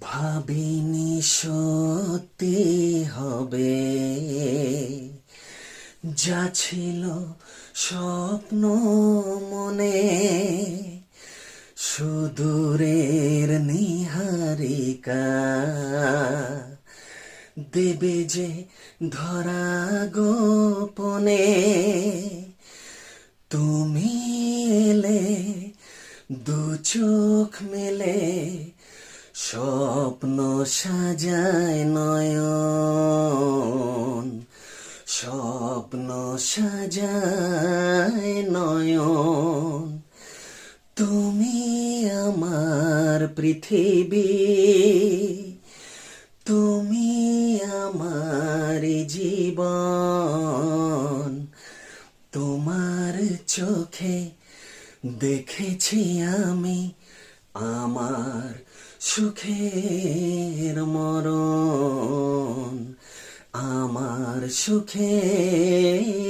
ভাবিনি সত্যি হবে, যা ছিল স্বপ্ন মনে, সুদূরের নিহারিকা দেবে যে ধরা গোপনে। তুমি এলে দু চোখ মেলে, স্বপ্ন সাজায় নয়ন, স্বপ্ন সাজায় নয়ন। তুমি আমার পৃথিবী, তুমি আমার জীবন। তোমার চোখে দেখেছি আমি আমার সুখের মরণ, আমার সুখের